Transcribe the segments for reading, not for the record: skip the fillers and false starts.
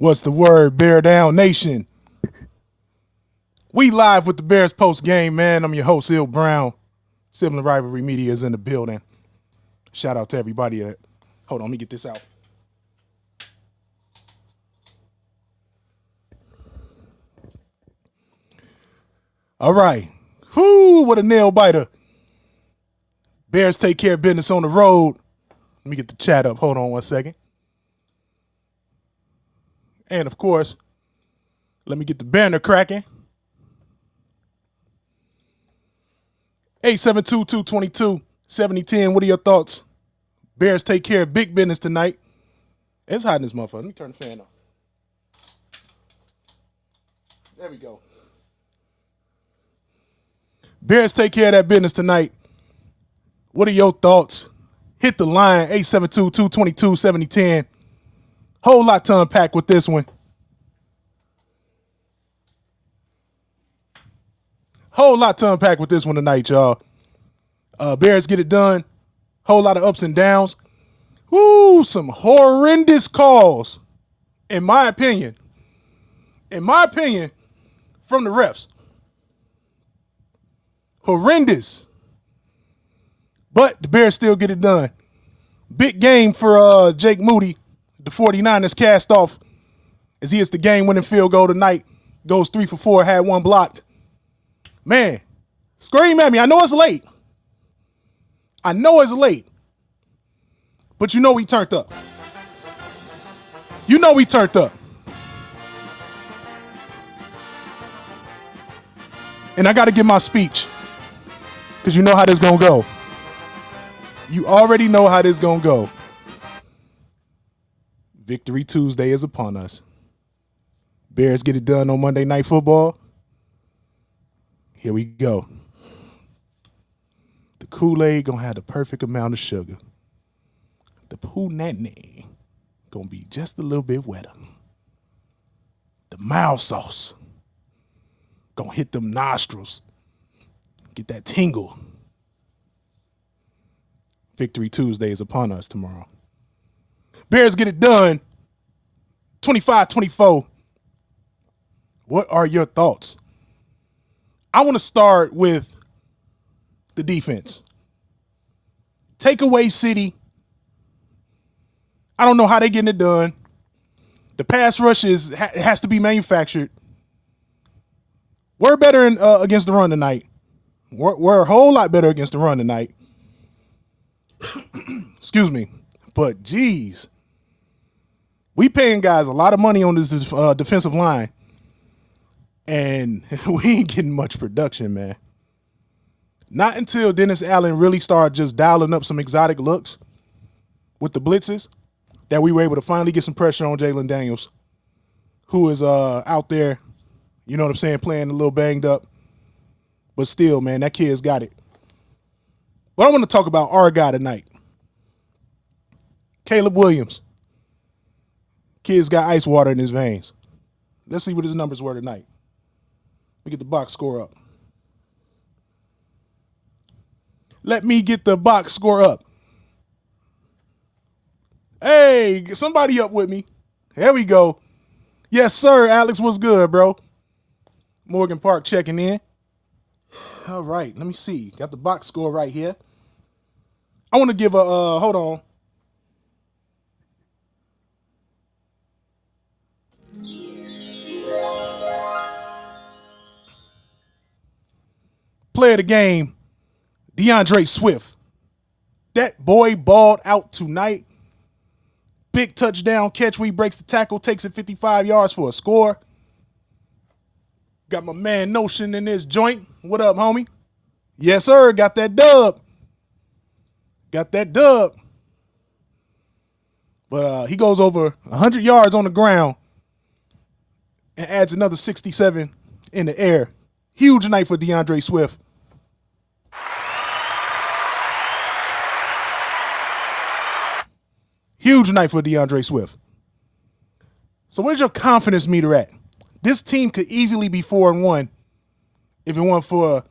What's the word, Bear Down Nation? We live with the Bears post game, man. I'm your host, Hill Brown. Sibling Rivalry Media is in the building. Shout out to everybody that. Hold on, let me get this out. All right. Whoo, what a nail biter. Bears take care of business on the road. Let me get the chat up. Hold on one second. And of course, let me get the banner cracking. 872-222-7010. What are your thoughts? Bears take care of big business tonight. It's hot in this motherfucker. Let me turn the fan on. There we go. Bears take care of that business tonight. What are your thoughts? Hit the line, 872-222-7010. Whole lot to unpack with this one. Whole lot to unpack with this one tonight, y'all. Bears get it done. Whole lot of ups and downs. Woo, some horrendous calls, in my opinion. In my opinion, from the refs. Horrendous. But the Bears still get it done. Big game for Jake Moody. The 49ers cast off as he hits the game-winning field goal tonight. Goes 3 for 4, had one blocked. Man, scream at me. I know it's late. I know it's late. But you know we turned up. You know we turned up. And I got to give my speech because you know how this going to go. You already know how this going to go. Victory Tuesday is upon us. Bears get it done on Monday Night Football. Here we go. The Kool-Aid gonna have the perfect amount of sugar. The Poo-Nanny gonna be just a little bit wetter. The mild sauce gonna hit them nostrils. Get that tingle. Victory Tuesday is upon us tomorrow. Bears get it done. 25-24. What are your thoughts? I want to start with the defense. Takeaway City. I don't know how they're getting it done. The pass rush has to be manufactured. We're better against the run tonight. We're a whole lot better against the run tonight. Excuse me. But, geez. We paying guys a lot of money on this defensive line. And we ain't getting much production, man. Not until Dennis Allen really started just dialing up some exotic looks with the blitzes that we were able to finally get some pressure on Jalen Daniels, who is out there, you know what I'm saying, playing a little banged up. But still, man, that kid's got it. But I want to talk about our guy tonight. Caleb Williams. Kid's got ice water in his veins. Let's see what his numbers were tonight. Let me get the box score up. Let me get the box score up. Hey, somebody up with me. There we go. Yes, sir. Alex, what's good, bro? Morgan Park checking in. All right, let me see. Got the box score right here. I want to give a, hold on. Player of the game, DeAndre Swift. That boy balled out tonight. Big touchdown catch where he breaks the tackle, takes it 55 yards for a score. Got my man Notion in this joint. What up, homie? Yes, sir. Got that dub. Got that dub. But he goes over 100 yards on the ground and adds another 67 in the air. Huge night for DeAndre Swift. Huge night for DeAndre Swift. So where's your confidence meter at? This team could easily be 4-1 if it weren't for,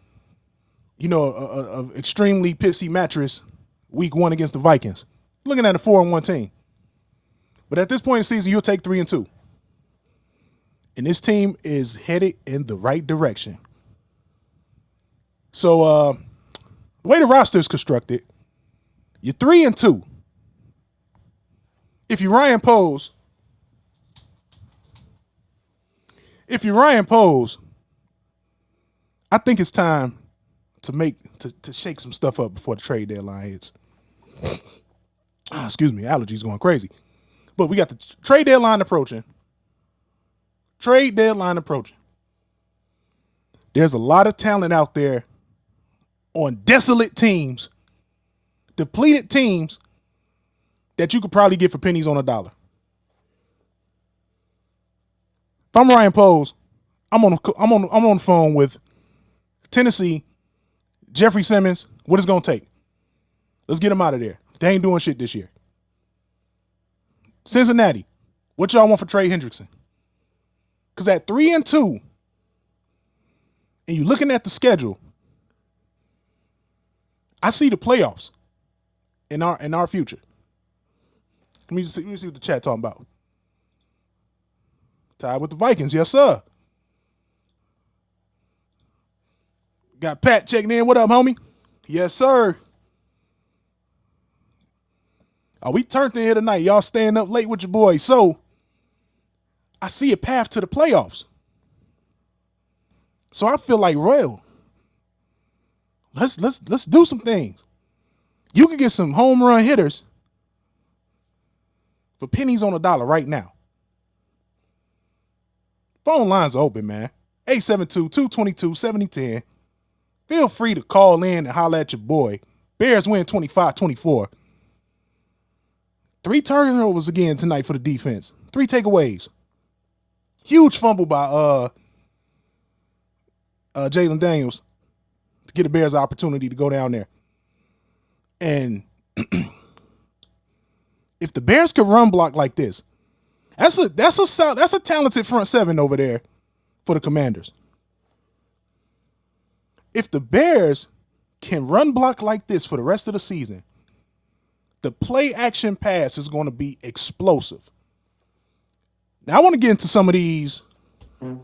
a extremely pissy mattress week 1 against the Vikings. Looking at a 4-1 team. But at this point in the season, you'll take 3-2. And this team is headed in the right direction. So the way the roster is constructed, you're 3-2. If you're Ryan Poles, I think it's time to shake some stuff up before the trade deadline hits. Excuse me, allergies going crazy. But we got the trade deadline approaching. There's a lot of talent out there on desolate teams, depleted teams that you could probably get for pennies on a dollar. If I'm Ryan Poles, I'm on the phone with Tennessee, Jeffrey Simmons. What it's gonna take? Let's get him out of there. They ain't doing shit this year. Cincinnati, what y'all want for Trey Hendrickson? Because at 3-2, and you looking at the schedule, I see the playoffs in our future. Let me see what the chat talking about. Tied with the Vikings, yes sir. Got Pat checking in. What up, homie? Yes sir. Oh, we turned in here tonight. Y'all staying up late with your boys. So I see a path to the playoffs. So I feel like, Royal, let's do some things. You can get some home run hitters for pennies on a dollar right now. Phone lines are open, man. 872-222-7010. Feel free to call in and holler at your boy. Bears win 25-24. 3 turnovers again tonight for the defense. 3 takeaways. Huge fumble by Jalen Daniels to get the Bears an opportunity to go down there. And if the Bears could run block like this, that's a talented front seven over there for the Commanders. If the Bears can run block like this for the rest of the season, the play action pass is going to be explosive. Now I want to get into some of these. Let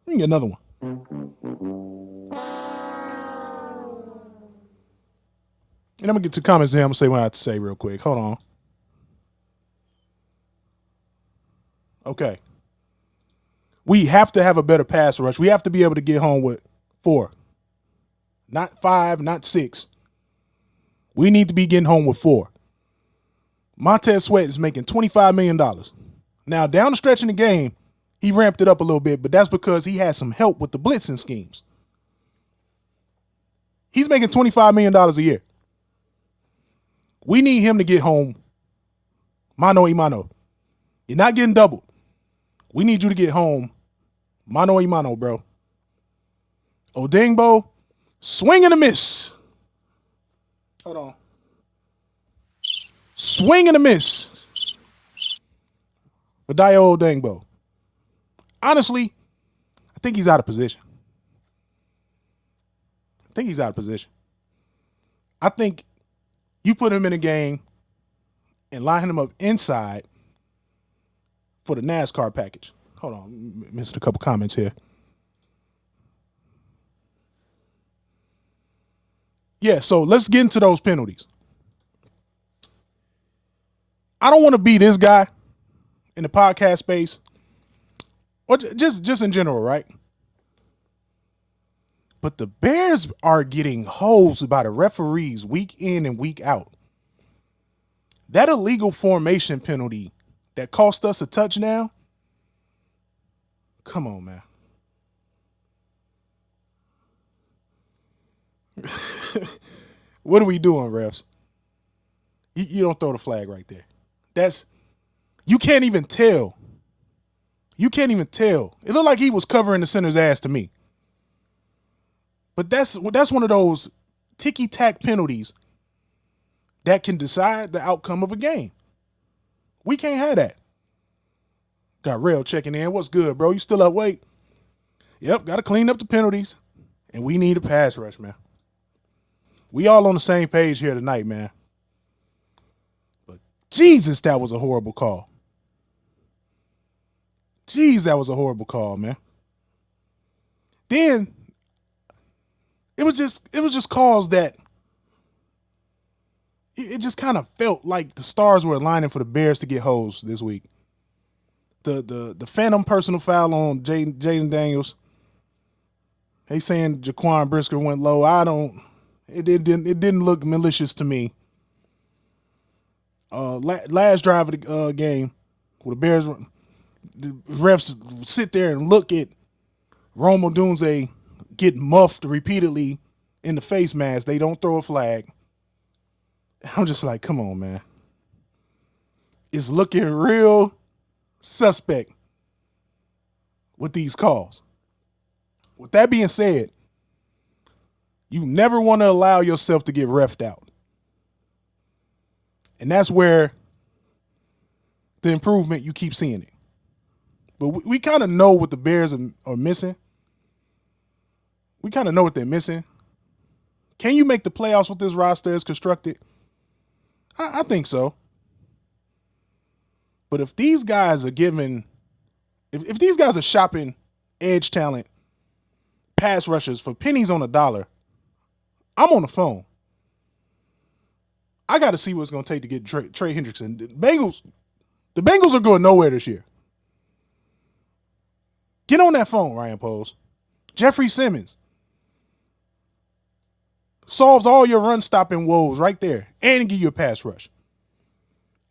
me get another one. And I'm going to get to comments here. I'm going to say what I have to say real quick. Hold on. Okay. We have to have a better pass rush. We have to be able to get home with 4. Not 5, not 6. We need to be getting home with 4. Montez Sweat is making $25 million. Now, down the stretch in the game, he ramped it up a little bit, but that's because he had some help with the blitzing schemes. He's making $25 million a year. We need him to get home mano y mano. You're not getting doubled. We need you to get home mano y mano, bro. Odengbo, swing and a miss. Hold on. Swing and a miss for Dayo Odengbo. Honestly, I think he's out of position. I think you put him in a game and line him up inside for the NASCAR package. Hold on, missed a couple comments here. Yeah, so let's get into those penalties. I don't want to be this guy in the podcast space, or just in general, right? But the Bears are getting hosed by the referees week in and week out. That illegal formation penalty that cost us a touchdown, come on, man. What are we doing, refs? You don't throw the flag right there. You can't even tell. It looked like he was covering the center's ass to me. But that's one of those ticky-tack penalties that can decide the outcome of a game. We can't have that. Got Rail checking in. What's good, bro? You still up? Wait. Yep, got to clean up the penalties. And we need a pass rush, man. We all on the same page here tonight, man. But Jesus, that was a horrible call. Jeez, that was a horrible call, man. Then it was just calls that it just kind of felt like the stars were aligning for the Bears to get hosed this week. The phantom personal foul on Jaden Daniels. They saying Jaquan Brisker went low. It didn't look malicious to me. Last drive of the game, where the Bears, the refs sit there and look at Rome Odunze get muffed repeatedly in the face mask. They don't throw a flag. I'm just like, come on, man. It's looking real suspect with these calls. With that being said, you never want to allow yourself to get reffed out. And that's where the improvement, you keep seeing it. But we kind of know what the Bears are missing. We kind of know what they're missing. Can you make the playoffs with this roster as constructed? I think so. But if these guys are giving, if these guys are shopping edge talent, pass rushers for pennies on a dollar, I'm on the phone. I got to see what it's going to take to get Trey Hendrickson. The Bengals are going nowhere this year. Get on that phone, Ryan Poles. Jeffrey Simmons solves all your run stopping woes right there and give you a pass rush.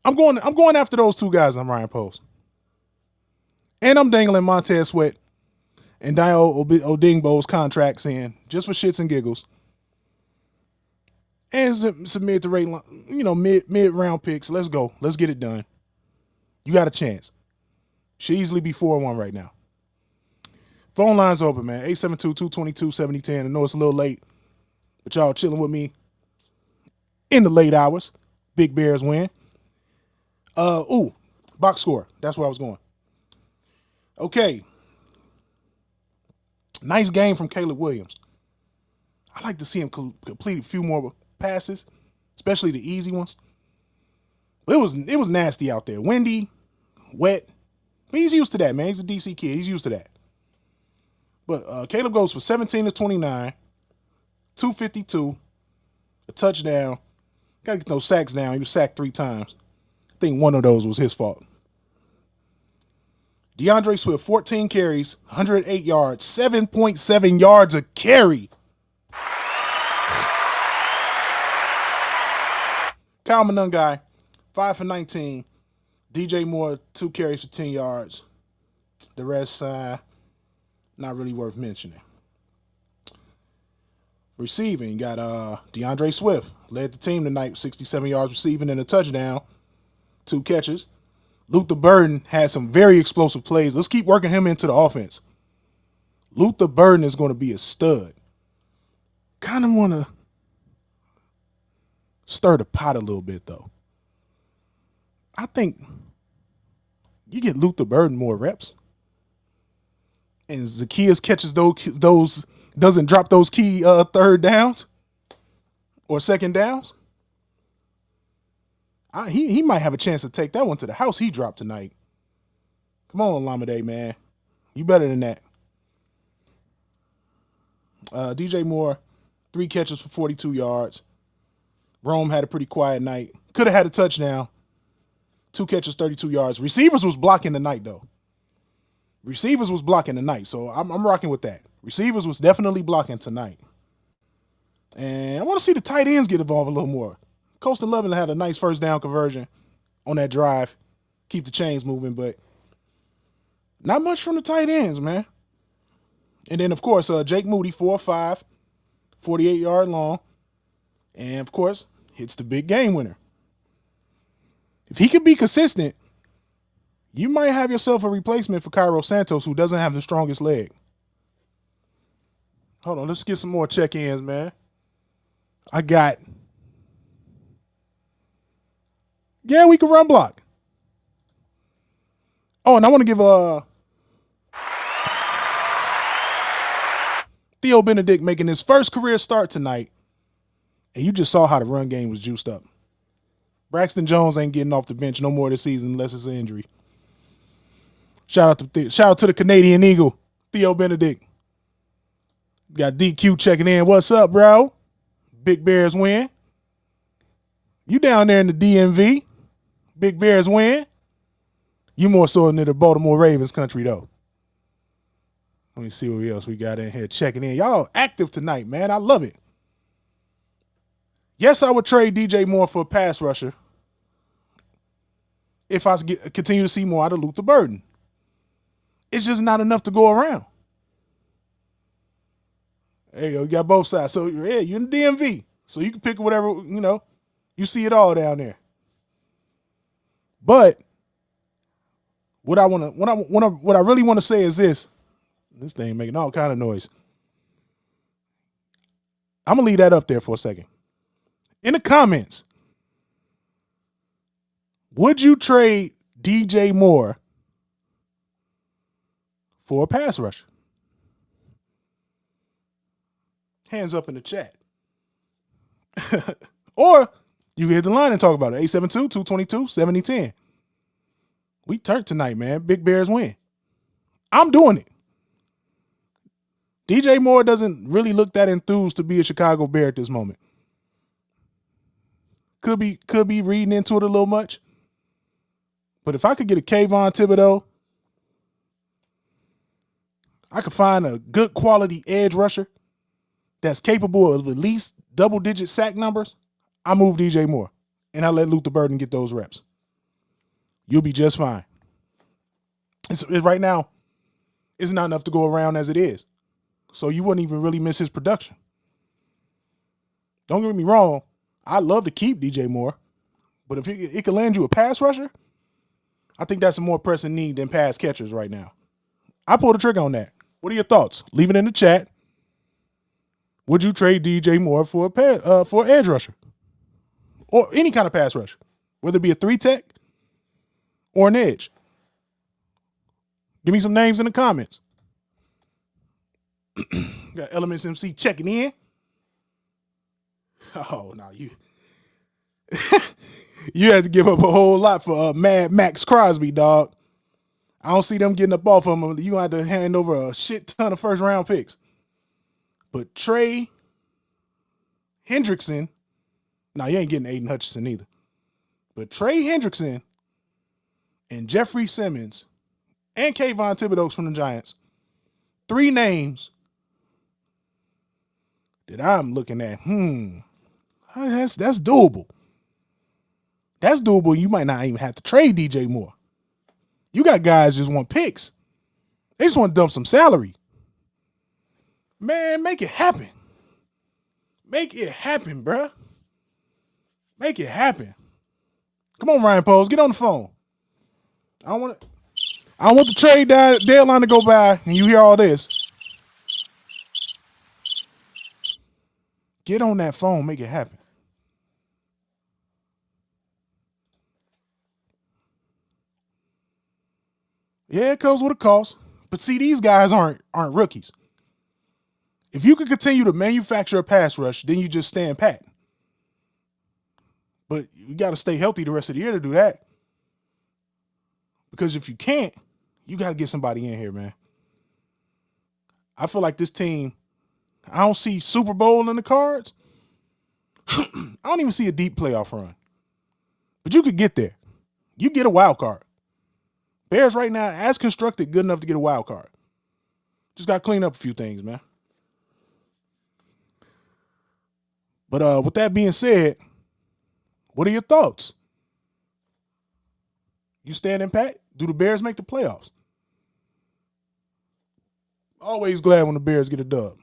I'm going after those two guys. I'm Ryan Poles. And I'm dangling Montez Sweat and Dio Odingbo's contracts in just for shits and giggles. And some mid to rate, mid round picks. Let's go. Let's get it done. You got a chance. Should easily be 4-1 right now. Phone lines open, man. 872-222-7010. I know it's a little late, but y'all chilling with me in the late hours. Big Bears win. Box score. That's where I was going. Okay. Nice game from Caleb Williams. I like to see him complete a few more passes, especially the easy ones. But it was nasty out there. Windy, wet. He's used to that, man. He's a DC kid. He's used to that. But Caleb goes for 17 to 29, 252, a touchdown. Got to get those sacks down. He was sacked 3 times. I think one of those was his fault. DeAndre Swift, 14 carries, 108 yards, 7.7 yards a carry. Kyle Monangai, 5 for 19. DJ Moore, 2 carries for 10 yards. The rest, not really worth mentioning. Receiving, got DeAndre Swift. Led the team tonight with 67 yards receiving and a touchdown. 2 catches. Luther Burden had some very explosive plays. Let's keep working him into the offense. Luther Burden is going to be a stud. Kind of want to stir the pot a little bit, though. I think you get Luther Burden more reps. And Zacchaeus catches those doesn't drop those key third downs or second downs. He might have a chance to take that one to the house he dropped tonight. Come on, Olamide, man. You better than that. DJ Moore, 3 catches for 42 yards. Rome had a pretty quiet night. Could have had a touchdown. 2 catches, 32 yards. Receivers was blocking tonight, though. So I'm rocking with that. Receivers was definitely blocking tonight. And I want to see the tight ends get involved a little more. Colston Loveland had a nice first down conversion on that drive. Keep the chains moving, but not much from the tight ends, man. And then, of course, Jake Moody, 4-5, 48-yard long. And, of course, hits the big game winner. If he could be consistent, you might have yourself a replacement for Cairo Santos, who doesn't have the strongest leg. Hold on, let's get some more check-ins, man. We can run block. Oh, and I want to give Theo Benedict making his first career start tonight. And you just saw how the run game was juiced up. Braxton Jones ain't getting off the bench no more this season unless it's an injury. Shout out to the Canadian Eagle, Theo Benedict. Got DQ checking in. What's up, bro? Big Bears win. You down there in the DMV. Big Bears win. You more so into the Baltimore Ravens country, though. Let me see what else we got in here checking in. Y'all active tonight, man. I love it. Yes, I would trade DJ Moore for a pass rusher if I continue to see more out of Luther Burden. It's just not enough to go around. There you go. You got both sides. So, yeah, you're in the DMV. So you can pick whatever, you see it all down there. But what I really want to say is this. This thing making all kind of noise. I'm going to leave that up there for a second. In the comments, would you trade DJ Moore for a pass rusher? Hands up in the chat. Or you can hit the line and talk about it. 872-222-7010. We turned tonight, man. Big Bears win. I'm doing it. DJ Moore doesn't really look that enthused to be a Chicago Bear at this moment. Could be reading into it a little much. But if I could get a Kayvon Thibodeau, I could find a good quality edge rusher that's capable of at least double-digit sack numbers, I move DJ Moore, and I let Luther Burden get those reps. You'll be just fine. Right now, it's not enough to go around as it is. So you wouldn't even really miss his production. Don't get me wrong. I'd love to keep DJ Moore, but if it could land you a pass rusher, I think that's a more pressing need than pass catchers right now. I pulled the trigger on that. What are your thoughts? Leave it in the chat. Would you trade DJ Moore for an edge rusher or any kind of pass rusher, whether it be a 3-tech or an edge? Give me some names in the comments. Got Elements MC checking in. Oh, no, you you had to give up a whole lot for Mad Max Crosby, dog. I don't see them getting up off of him. You have to hand over a shit ton of first-round picks. But Trey Hendrickson, now you ain't getting Aiden Hutchinson either. But Trey Hendrickson and Jeffrey Simmons and Kayvon Thibodeau from the Giants, 3 names that I'm looking at. That's doable. That's doable. You might not even have to trade DJ Moore. You got guys just want picks. They just want to dump some salary. Man, make it happen. Make it happen, bruh. Make it happen. Come on, Ryan Poles, get on the phone. I don't want the trade deadline to go by and you hear all this. Get on that phone, make it happen. Yeah, it comes with a cost. But see, these guys aren't rookies. If you could continue to manufacture a pass rush, then you just stand pat. But you got to stay healthy the rest of the year to do that. Because if you can't, you got to get somebody in here, man. I feel like this team, I don't see Super Bowl in the cards. I don't even see a deep playoff run. But you could get there. You get a wild card. Bears right now, as constructed, good enough to get a wild card. Just got to clean up a few things, man. But with that being said, what are your thoughts? You standing pat? Do the Bears make the playoffs? Always glad when the Bears get a dub.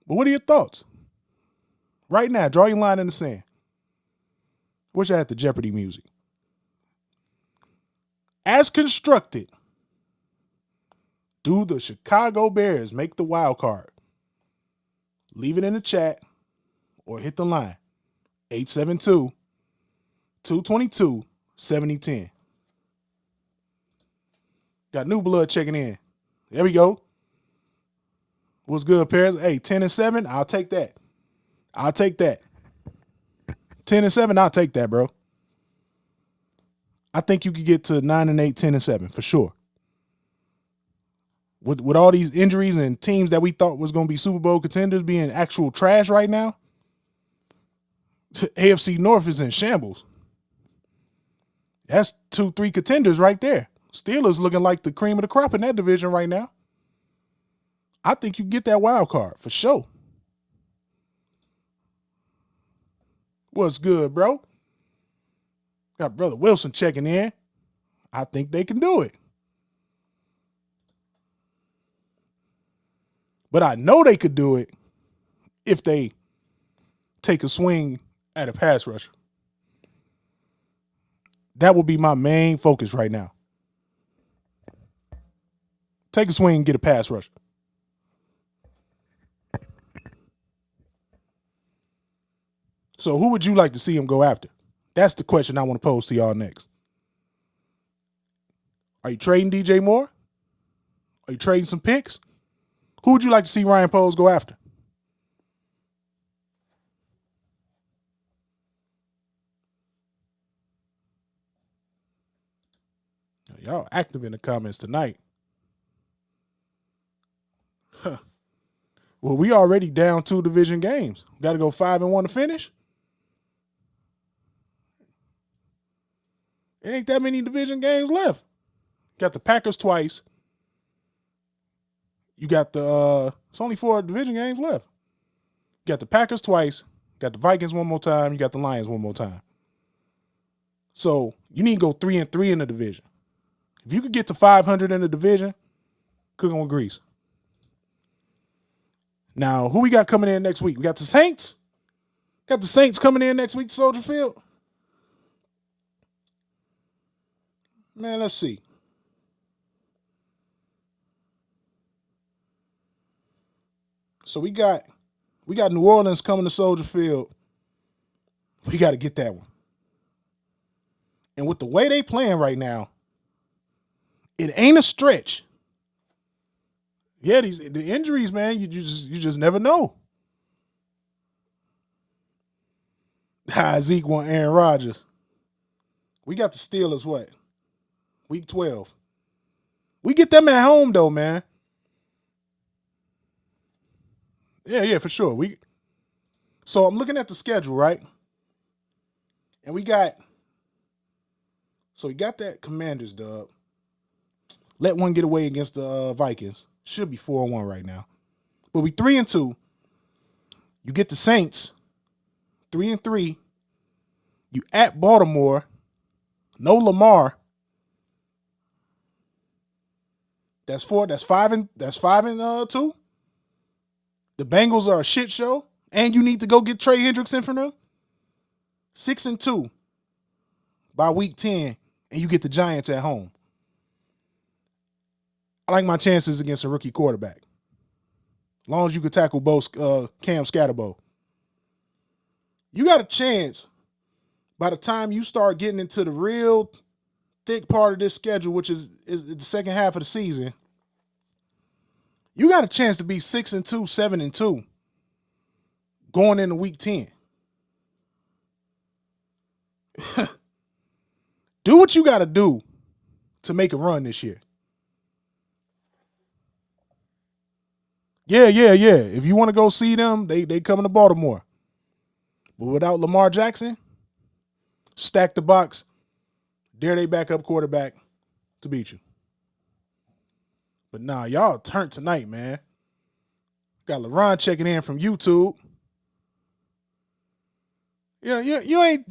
But what are your thoughts? Right now, draw your line in the sand. Wish I had the Jeopardy music. As constructed, do the Chicago Bears make the wild card? Leave it in the chat or hit the line. 872-222-7010. Got new blood checking in. There we go. What's good, Paris? Hey, 10-7. I'll take that. 10-7, I'll take that, bro. I think you could get to 9-8, 10-7 for sure. With all these injuries and teams that we thought was going to be Super Bowl contenders being actual trash right now, AFC North is in shambles. That's 2-3 contenders right there. Steelers looking like the cream of the crop in that division right now. I think you get that wild card for sure. What's good, bro? Got Brother Wilson checking in. I think they can do it. But I know they could do it if they take a swing at a pass rusher. That will be my main focus right now. Take a swing and get a pass rusher. So who would you like to see him go after? That's the question I want to pose to y'all next. Are you trading DJ Moore? Are you trading some picks? Who would you like to see Ryan Poles go after? Y'all active in the comments tonight. Huh. Well, we already down 2 division games. Got to go 5-1 to finish. It ain't that many division games left. Got the Packers twice. You got it's only 4 division games left. You got the Packers twice. Got the Vikings one more time. You got the Lions one more time. So you need to go 3-3 in the division. If you could get to 500 in the division, cooking with grease. Now, who we got coming in next week? We got the Saints. Got the Saints coming in next week to Soldier Field. Man, let's see. So we got New Orleans coming to Soldier Field. We got to get that one. And with the way they playing right now, it ain't a stretch. Yeah, the injuries, man, you just never know. Zeke want Aaron Rodgers. We got the Steelers, what? Week 12. We get them at home, though, man. Yeah, for sure. So I'm looking at the schedule, right? And we got that Commanders dub. Let one get away against the Vikings. Should be 4-1 right now. But we 3-2. You get the Saints, 3-3. You at Baltimore. No Lamar. That's 4. That's 5-2. The Bengals are a shit show, and you need to go get Trey Hendrickson from them. 6-2 by week 10, and you get the Giants at home. I like my chances against a rookie quarterback. As long as you can tackle both Cam Scatterbo. You got a chance by the time you start getting into the real thick part of this schedule, which is the second half of the season. You got a chance to be 6-2, 7-2 going into week 10. Do what you got to do to make a run this year. Yeah. If you want to go see them, they coming to Baltimore. But without Lamar Jackson, stack the box, dare they backup quarterback to beat you. But nah, y'all turned tonight, man. Got LaRon checking in from YouTube. Yeah, you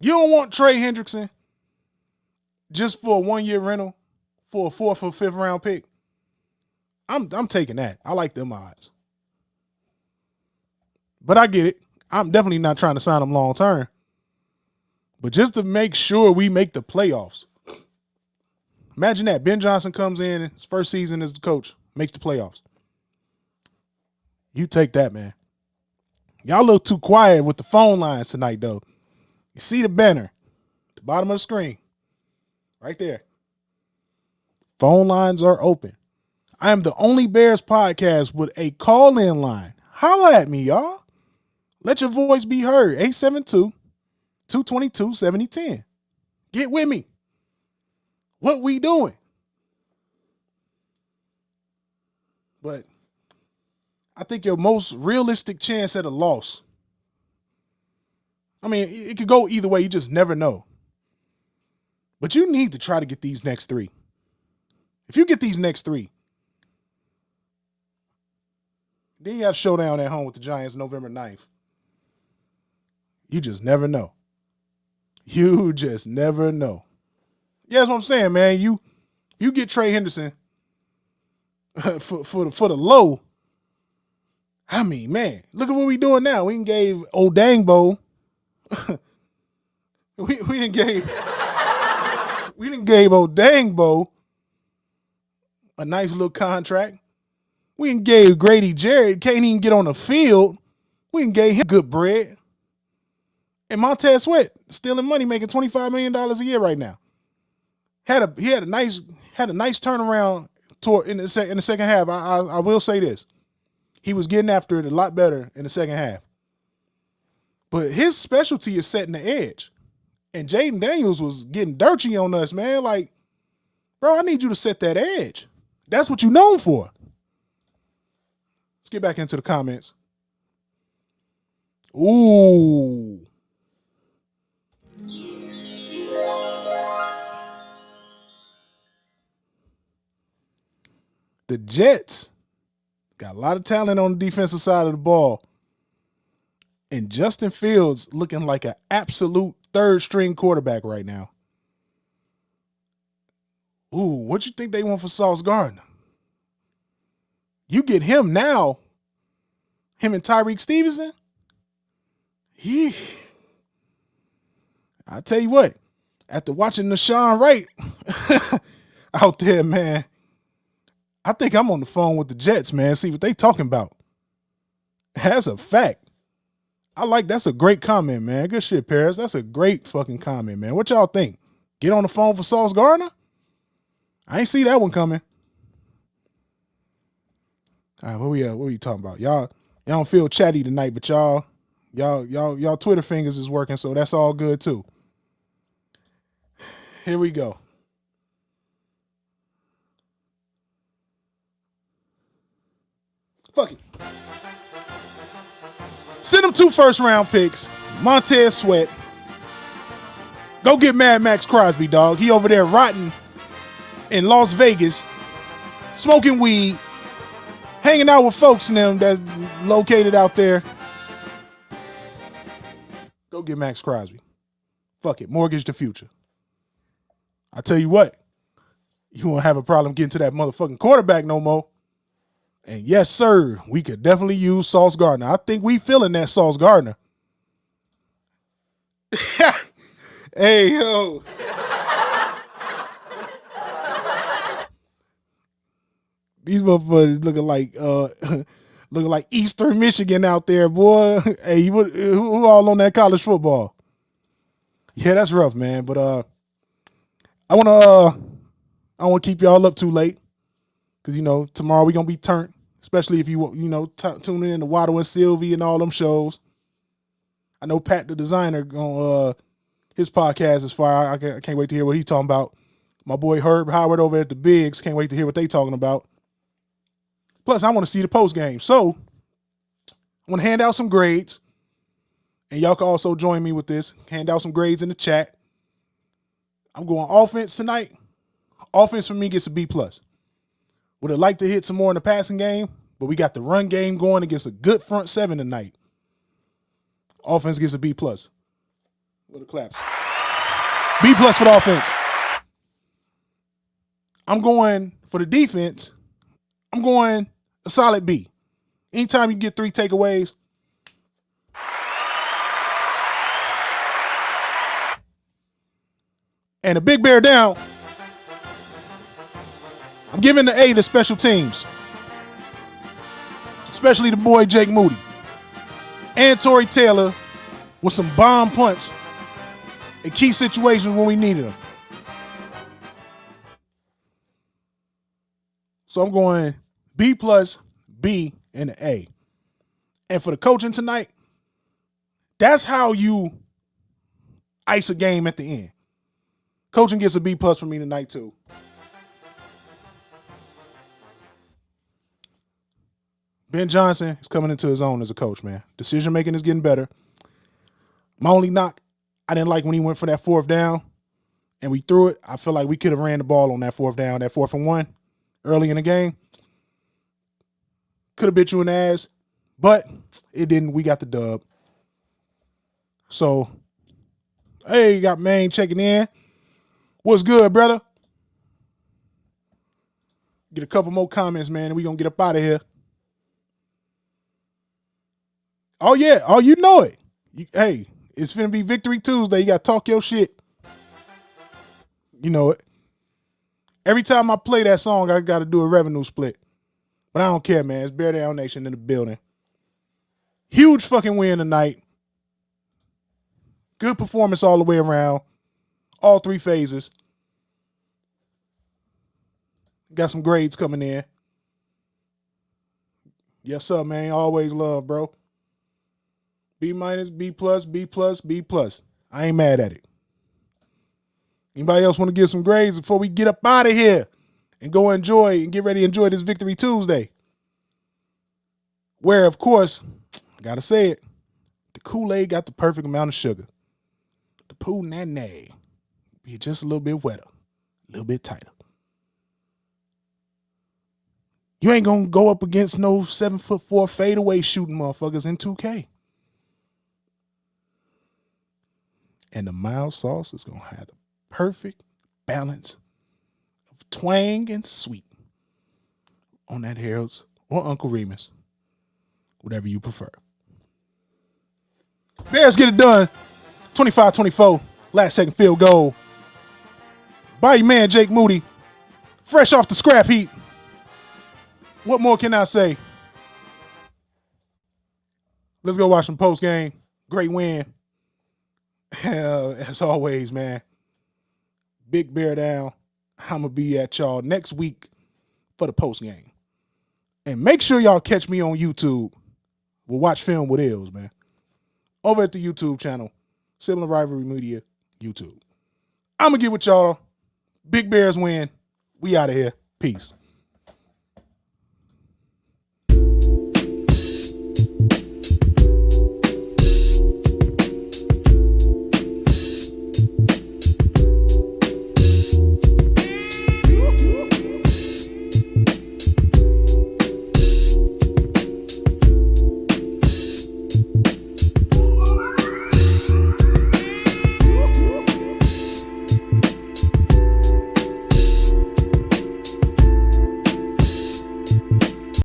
don't want Trey Hendrickson just for a 1-year rental for a 4th or 5th round pick. I'm taking that. I like them odds. But I get it. I'm definitely not trying to sign him long term. But just to make sure we make the playoffs. Imagine that. Ben Johnson comes in, his first season as the coach, makes the playoffs. You take that, man. Y'all look too quiet with the phone lines tonight, though. You see the banner, the bottom of the screen, right there. Phone lines are open. I am the only Bears podcast with a call-in line. Holla at me, y'all. Let your voice be heard. 872-222-7010. Get with me. What we doing? But I think your most realistic chance at a loss, I mean, it could go either way. You just never know. But you need to try to get these next three. If you get these next three, then you got a showdown at home with the Giants November 9th. You just never know. You just never know. Yeah, that's what I'm saying, man. You get Trey Henderson for the low. I mean, man, look at what we doing now. We gave Odangbo. we didn't gave Odangbo a nice little contract. We didn't gave Grady Jarrett, can't even get on the field. We didn't gave him good bread. And Montez Sweat stealing money, making $25 million a year right now. He had a nice turnaround in the second half. I will say this. He was getting after it a lot better in the second half. But his specialty is setting the edge. And Jaden Daniels was getting dirty on us, man. Like, bro, I need you to set that edge. That's what you're known for. Let's get back into the comments. Ooh. The Jets got a lot of talent on the defensive side of the ball. And Justin Fields looking like an absolute third-string quarterback right now. Ooh, what you think they want for Sauce Gardner? You get him now, him and Tyreek Stevenson? I tell you what, after watching Nashawn Wright out there, man, I think I'm on the phone with the Jets, man, see what they talking about. That's a fact. That's a great comment, man. Good shit, Paris. That's a great fucking comment, man. What y'all think? Get on the phone for Sauce Gardner? I ain't see that one coming. All right, what we talking about? Y'all don't feel chatty tonight, but y'all Twitter fingers is working, so that's all good too. Here we go. Fuck it. Send them 2 first-round picks. Montez Sweat. Go get Mad Max Crosby, dog. He over there rotting in Las Vegas, smoking weed, hanging out with folks in them that's located out there. Go get Max Crosby. Fuck it. Mortgage the future. I tell you what, you won't have a problem getting to that motherfucking quarterback no more. And yes, sir, we could definitely use Sauce Gardner. I think we feeling that Sauce Gardner. Hey, yo. These motherfuckers looking like Eastern Michigan out there, boy. Hey, who all on that college football? Yeah, that's rough, man. But I don't want to keep y'all up too late. Because, tomorrow we're going to be turned, especially if you tuning in to Waddle and Sylvie and all them shows. I know Pat, the designer, his podcast is fire. I can't wait to hear what he's talking about. My boy Herb Howard over at the Bigs, can't wait to hear what they talking about. Plus, I want to see the post game. So, I want to hand out some grades. And y'all can also join me with this. Hand out some grades in the chat. I'm going offense tonight. Offense for me gets a B+. Would have liked to hit some more in the passing game, but we got the run game going against a good front seven tonight. Offense gets a B+. With the claps. B+ for the offense. I'm going for the defense. I'm going a solid B. Anytime you get 3 takeaways, and a big bear down, I'm giving the A to special teams, especially the boy Jake Moody and Torrey Taylor with some bomb punts in key situations when we needed them. So I'm going B+, B, and an A. And for the coaching tonight, That's how you ice a game at the end. Coaching gets a B plus for me tonight too. Ben Johnson is coming into his own as a coach, man. Decision making is getting better. My only knock, I didn't like when he went for that fourth down and we threw it. I feel like we could have ran the ball on that fourth down, that 4th and 1 early in the game. Could have bit you in the ass, but it didn't. We got the dub. So, hey, you got Maine checking in. What's good, brother? Get a couple more comments, man, and we going to get up out of here. Oh, yeah. Oh, you know it. Hey, it's finna be Victory Tuesday. You got to talk your shit. You know it. Every time I play that song, I got to do a revenue split. But I don't care, man. It's Bear Down Nation in the building. Huge fucking win tonight. Good performance all the way around. All 3 phases. Got some grades coming in. Yes, sir, man. Always love, bro. B minus, B plus, B plus, B plus. I ain't mad at it. Anybody else want to give some grades before we get up out of here and go enjoy and get ready to enjoy this Victory Tuesday? Where, of course, I got to say it, the Kool-Aid got the perfect amount of sugar. The poo nay be just a little bit wetter, a little bit tighter. You ain't going to go up against no 7'4" fadeaway shooting motherfuckers in 2K. And the mild sauce is going to have the perfect balance of twang and sweet on that Harold's or Uncle Remus, whatever you prefer. Bears get it done. 25-24, last second field goal by your man Jake Moody, fresh off the scrap heap. What more can I say? Let's go watch some post game. Great win. As always, man. Big Bear Down. I'm going to be at y'all next week for the post game. And make sure y'all catch me on YouTube. We'll watch film with Ills, man. Over at the YouTube channel, Sibling Rivalry Media, YouTube. I'm going to get with y'all. Big Bears win. We out of here. Peace.